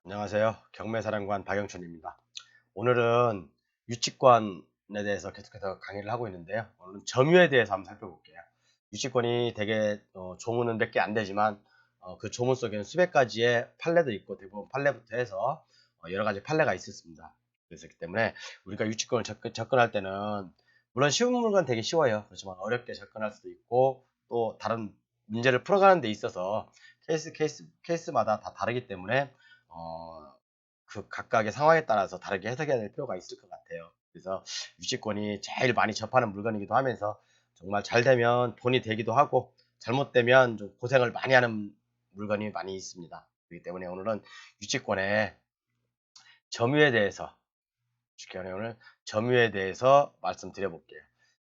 안녕하세요. 경매사령관 박영춘입니다. 오늘은 유치권에 대해서 계속해서 강의를 하고 있는데요. 오늘은 점유에 대해서 한번 살펴볼게요. 유치권이 되게 조문은 몇 개 안 되지만 그 조문 속에는 수백 가지의 판례도 있고 대부분 판례부터 해서 여러 가지 판례가 있었습니다. 그렇기 때문에 우리가 유치권을 접근할 때는 물론 쉬운 물건 되게 쉬워요. 그렇지만 어렵게 접근할 수도 있고 또 다른 문제를 풀어가는 데 있어서 케이스마다 다 다르기 때문에 어, 그 각각의 상황에 따라서 다르게 해석해야 될 필요가 있을 것 같아요. 그래서 유치권이 제일 많이 접하는 물건이기도 하면서 정말 잘 되면 돈이 되기도 하고 잘못되면 좀 고생을 많이 하는 물건이 많이 있습니다. 그렇기 때문에 오늘은 유치권의 점유에 대해서 유치권의 오늘 점유에 대해서 말씀드려 볼게요.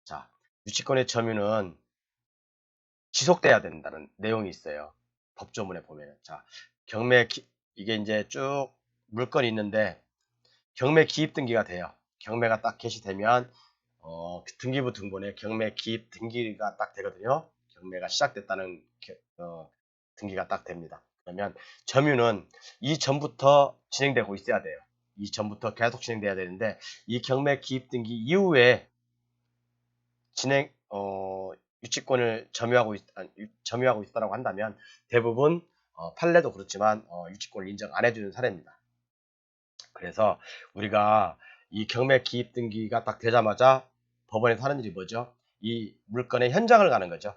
자, 유치권의 점유는 지속돼야 된다는 내용이 있어요. 법조문에 보면. 자, 이게 이제 쭉 물건이 있는데 경매 기입 등기가 돼요. 경매가 딱 개시되면 등기부 등본에 경매 기입 등기가 딱 되거든요. 경매가 시작됐다는 등기가 딱 됩니다. 그러면 점유는 이전부터 진행되고 있어야 돼요. 이전부터 계속 진행돼야 되는데 이 경매 기입 등기 이후에 진행 유치권을 점유하고 있다라고 한다면 대부분 판례도 그렇지만 유치권을 인정 안 해주는 사례입니다. 그래서 우리가 이 경매 기입 등기가 딱 되자마자 법원에서 하는 일이 뭐죠? 이 물건의 현장을 가는 거죠.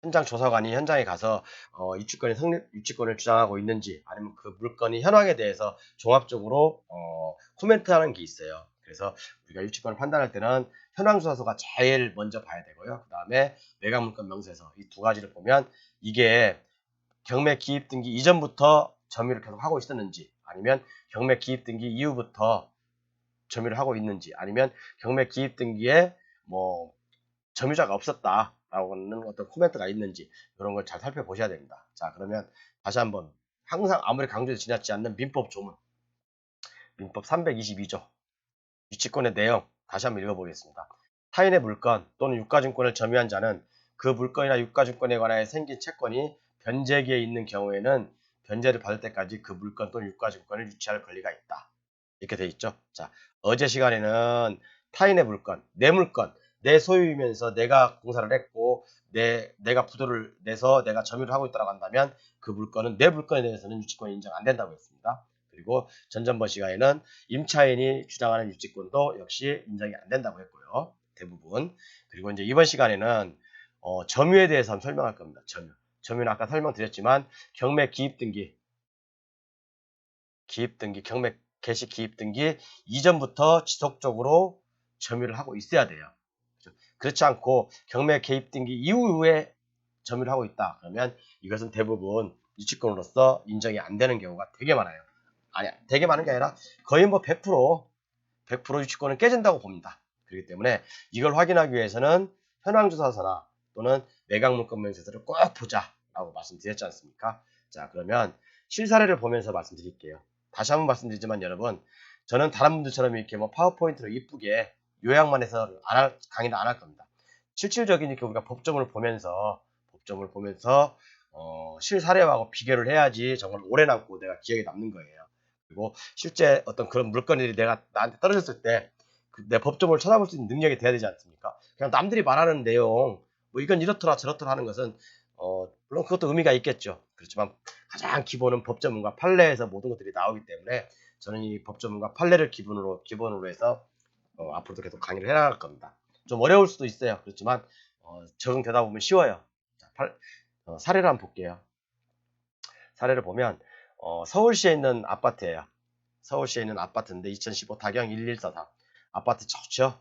현장 조사관이 현장에 가서 유치권을 주장하고 있는지 아니면 그 물건이 현황에 대해서 종합적으로 코멘트하는 게 있어요. 그래서 우리가 유치권을 판단할 때는 현황조사서가 제일 먼저 봐야 되고요. 그 다음에 매각물건 명세서 이 두 가지를 보면 이게 경매 기입 등기 이전부터 점유를 계속 하고 있었는지 아니면 경매 기입 등기 이후부터 점유를 하고 있는지 아니면 경매 기입 등기에 뭐 점유자가 없었다라고 하는 어떤 코멘트가 있는지 이런 걸 잘 살펴보셔야 됩니다. 자, 그러면 다시 한번 항상 아무리 강조해도 지나치지 않는 민법 조문 민법 322조 유치권의 내용 다시 한번 읽어보겠습니다. 타인의 물건 또는 유가증권을 점유한 자는 그 물건이나 유가증권에 관하여 생긴 채권이 변제기에 있는 경우에는 변제를 받을 때까지 그 물건 또는 유가증권을 유치할 권리가 있다. 이렇게 돼 있죠. 자, 어제 시간에는 타인의 물건, 내 물건, 내 소유이면서 내가 공사를 했고 내가 부도를 내서 내가 점유를 하고 있다고 한다면 그 물건은 내 물건에 대해서는 유치권이 인정 안 된다고 했습니다. 그리고 전전번 시간에는 임차인이 주장하는 유치권도 역시 인정이 안 된다고 했고요. 대부분. 그리고 이제 이번 시간에는 점유에 대해서 한번 설명할 겁니다. 점유. 점유는 아까 설명드렸지만 경매 기입등기, 경매 개시 기입등기 이전부터 지속적으로 점유를 하고 있어야 돼요. 그렇지 않고 경매 개입등기 이후에 점유를 하고 있다. 그러면 이것은 대부분 유치권으로서 인정이 안 되는 경우가 되게 많아요. 아니, 되게 많은 게 아니라 거의 뭐 100% 유치권은 깨진다고 봅니다. 그렇기 때문에 이걸 확인하기 위해서는 현황조사서나 또는 매각물건명세서를 꼭 보자라고 말씀드렸지 않습니까? 자, 그러면 실사례를 보면서 말씀드릴게요. 다시 한번 말씀드리지만 여러분, 저는 다른 분들처럼 이렇게 뭐 파워포인트로 이쁘게 요약만 해서 강의를 안 할 겁니다. 실질적인 이렇게 우리가 법점을 보면서 실사례하고 비교를 해야지 정말 오래 남고 내가 기억에 남는 거예요. 그리고 실제 어떤 그런 물건들이 내가 나한테 떨어졌을 때 내 법조문을 찾아볼 수 있는 능력이 돼야 되지 않습니까? 그냥 남들이 말하는 내용, 뭐 이건 이렇더라 저렇더라 하는 것은 물론 그것도 의미가 있겠죠. 그렇지만 가장 기본은 법조문과 판례에서 모든 것들이 나오기 때문에 저는 이 법조문과 판례를 기본으로 해서 앞으로도 계속 강의를 해나갈 겁니다. 좀 어려울 수도 있어요. 그렇지만 적응되다 보면 쉬워요. 자, 사례를 한번 볼게요. 사례를 보면 서울시에 있는 아파트예요. 서울시에 있는 아파트인데 2015 다경 1143 아파트 좋죠.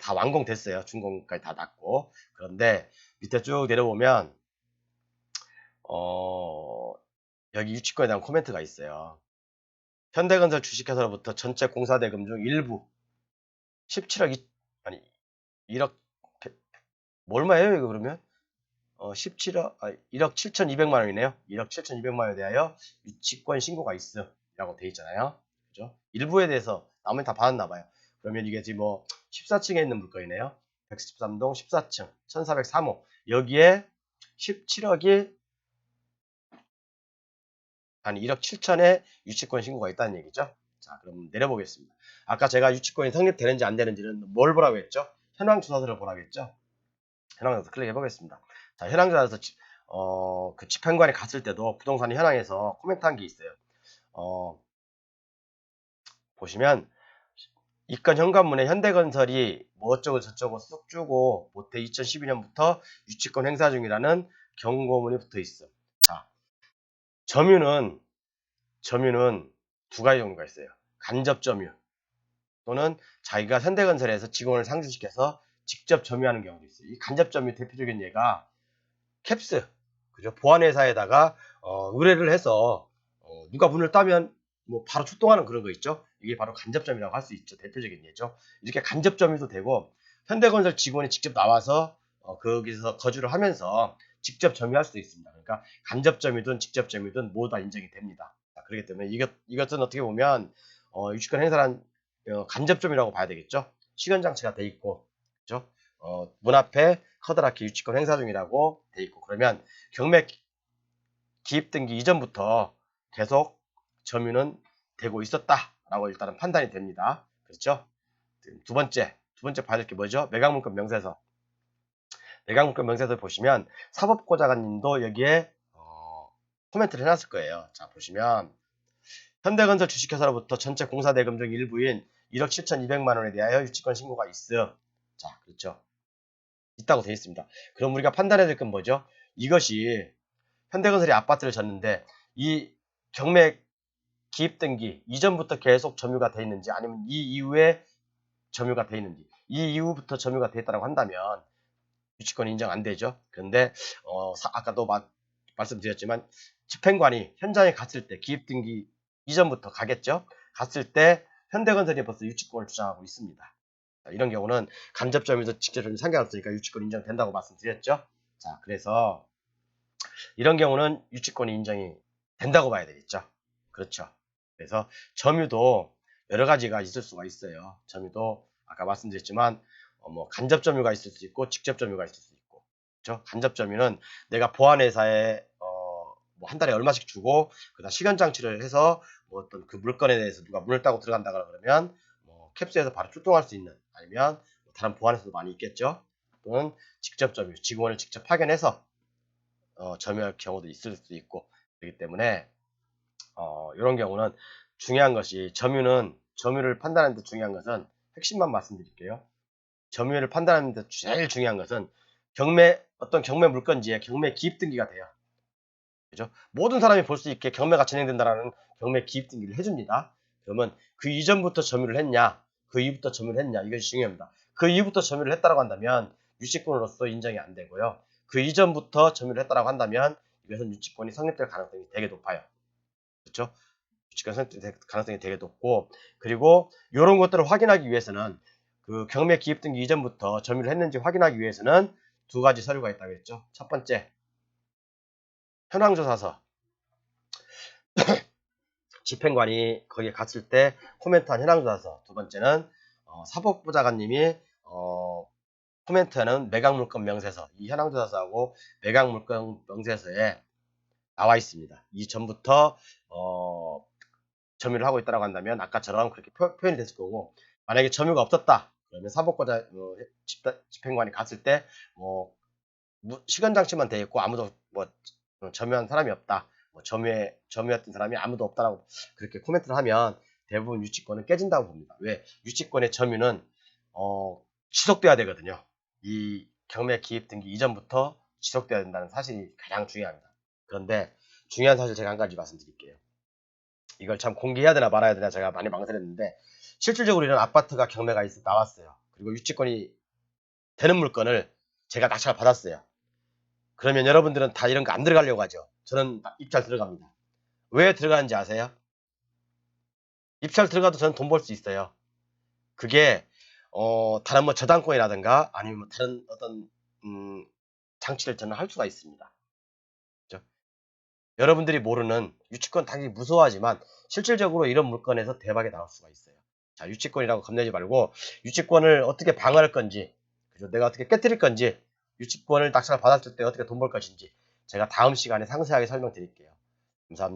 다 완공됐어요. 준공까지 다 났고. 그런데 밑에 쭉 내려보면 여기 유치권에 대한 코멘트가 있어요. 현대건설 주식회사로부터 전체 공사대금 중 일부 17억 아니 1억 얼마예요 이거 그러면? 1억 7,200만 원이네요. 1억 7,200만 원에 대하여 유치권 신고가 있으라고 돼 있잖아요. 그죠? 일부에 대해서 나머지 다 받았나 봐요. 그러면 이게 지금 뭐 14층에 있는 물건이네요. 113동 14층 1403호 여기에 17억이 한 1억 7천의 유치권 신고가 있다는 얘기죠. 자, 그럼 내려보겠습니다. 아까 제가 유치권이 성립되는지 안 되는지는 뭘 보라고 했죠? 현황조사서를 보라고 했죠? 현황조사 클릭해 보겠습니다. 자, 현황조사에서 그 집행관이 갔을 때도 부동산 현황에서 코멘트한 게 있어요. 보시면 입건 현관문에 현대건설이 뭐 어쩌고 저쩌고 쏙 주고 모태 2012년부터 유치권 행사 중이라는 경고문이 붙어 있어. 자, 점유는 두 가지 종류가 있어요. 간접 점유 또는 자기가 현대건설에서 직원을 상주시켜서 직접 점유하는 경우도 있어요. 이 간접 점유 대표적인 예가 캡스, 그죠? 보안회사에다가 의뢰를 해서 누가 문을 따면 뭐 바로 출동하는 그런 거 있죠. 이게 바로 간접점이라고 할 수 있죠. 대표적인 예죠. 이렇게 간접점유도 되고 현대건설 직원이 직접 나와서 거기서 거주를 하면서 직접 점유할 수도 있습니다. 그러니까 간접점유든 직접점유든 모두 다 인정이 됩니다. 자, 그렇기 때문에 이것은 어떻게 보면 유치권 행사란 간접점이라고 봐야 되겠죠. 시간장치가 돼 있고, 그죠? 문 앞에 커다랗게 유치권 행사 중이라고 돼 있고, 그러면 경매 기입 등기 이전부터 계속 점유는 되고 있었다라고 일단은 판단이 됩니다. 그렇죠? 두 번째 봐야 될 게 뭐죠? 매각문건 명세서. 매각문건 명세서 보시면 사법고자관님도 여기에 코멘트를 해놨을 거예요. 자, 보시면 현대건설 주식회사로부터 전체 공사대금 중 일부인 1억 7,200만 원에 대하여 유치권 신고가 있어. 자, 그렇죠. 있다고 되어 있습니다. 그럼 우리가 판단해야 될 건 뭐죠? 이것이 현대건설이 아파트를 졌는데 이 경매 기입 등기 이전부터 계속 점유가 돼 있는지 아니면 이 이후에 점유가 돼 있는지 이 이후부터 점유가 돼 있다고 한다면 유치권 인정 안 되죠. 그런데 아까도 말씀드렸지만 집행관이 현장에 갔을 때 기입 등기 이전부터 가겠죠. 갔을 때 현대건설이 벌써 유치권을 주장하고 있습니다. 자, 이런 경우는 간접점유도 직접점유 상관없으니까 유치권 인정된다고 말씀드렸죠. 자, 그래서 이런 경우는 유치권이 인정이 된다고 봐야 되겠죠. 그렇죠. 그래서 점유도 여러 가지가 있을 수가 있어요. 점유도 아까 말씀드렸지만 뭐 간접 점유가 있을 수 있고 직접 점유가 있을 수 있고, 그렇죠? 간접 점유는 내가 보안회사에 뭐 한 달에 얼마씩 주고 그다음 시간 장치를 해서 뭐 어떤 그 물건에 대해서 누가 문을 따고 들어간다 그러면 뭐 캡스에서 바로 출동할 수 있는, 아니면 뭐 다른 보안회사도 많이 있겠죠. 또는 직접 점유, 직원을 직접 파견해서 점유할 경우도 있을 수 있고, 그렇기 때문에 이런 경우는 중요한 것이 점유를 판단하는 데 중요한 것은 핵심만 말씀드릴게요. 점유를 판단하는 데 제일 중요한 것은 어떤 경매 물건지에 경매 기입 등기가 돼요. 그죠? 모든 사람이 볼 수 있게 경매가 진행된다라는 경매 기입 등기를 해줍니다. 그러면 그 이전부터 점유를 했냐, 그 이후부터 점유를 했냐, 이것이 중요합니다. 그 이후부터 점유를 했다고 한다면 유치권으로서 인정이 안 되고요. 그 이전부터 점유를 했다고 한다면 이것은 유치권이 성립될 가능성이 되게 높아요. 그렇죠? 유치권 성립될 가능성이 되게 높고, 그리고 이런 것들을 확인하기 위해서는 그 경매 기입 등기 이전부터 점유를 했는지 확인하기 위해서는 두 가지 서류가 있다고 했죠. 첫 번째, 현황조사서. 집행관이 거기에 갔을 때 코멘트한 현황조사서. 두 번째는 사법부자관님이 코멘트하는 매각물건 명세서. 이 현황조사서하고 매각물건 명세서에 나와 있습니다. 이 전부터 점유를 하고 있다고 한다면 아까처럼 그렇게 표현이 됐을 거고, 만약에 점유가 없었다 그러면 사법고자 집행관이 갔을 때 시간 장치만 돼 있고 아무도 뭐 점유한 사람이 없다, 뭐 점유했던 사람이 아무도 없다라고 그렇게 코멘트를 하면 대부분 유치권은 깨진다고 봅니다. 왜? 유치권의 점유는 지속돼야 되거든요. 이 경매 기입 등기 이전부터 지속돼야 된다는 사실이 가장 중요합니다. 그런데 중요한 사실 제가 한 가지 말씀드릴게요. 이걸 참 공개해야 되나 말아야 되나 제가 많이 망설였는데, 실질적으로 이런 아파트가 경매가 나왔어요. 그리고 유치권이 되는 물건을 제가 낙찰 받았어요. 그러면 여러분들은 다 이런 거 안 들어가려고 하죠. 저는 입찰 들어갑니다. 왜 들어가는지 아세요? 입찰 들어가도 저는 돈 벌 수 있어요. 그게 다른 뭐 저당권이라든가 아니면 뭐 다른 어떤 장치를 저는 할 수가 있습니다. 그렇죠? 여러분들이 모르는, 유치권 당연히 무서워하지만 실질적으로 이런 물건에서 대박이 나올 수가 있어요. 자, 유치권이라고 겁내지 말고 유치권을 어떻게 방어할 건지, 그죠? 내가 어떻게 깨뜨릴 건지, 유치권을 낙찰 받았을 때 어떻게 돈 벌 것인지 제가 다음 시간에 상세하게 설명드릴게요. 감사합니다.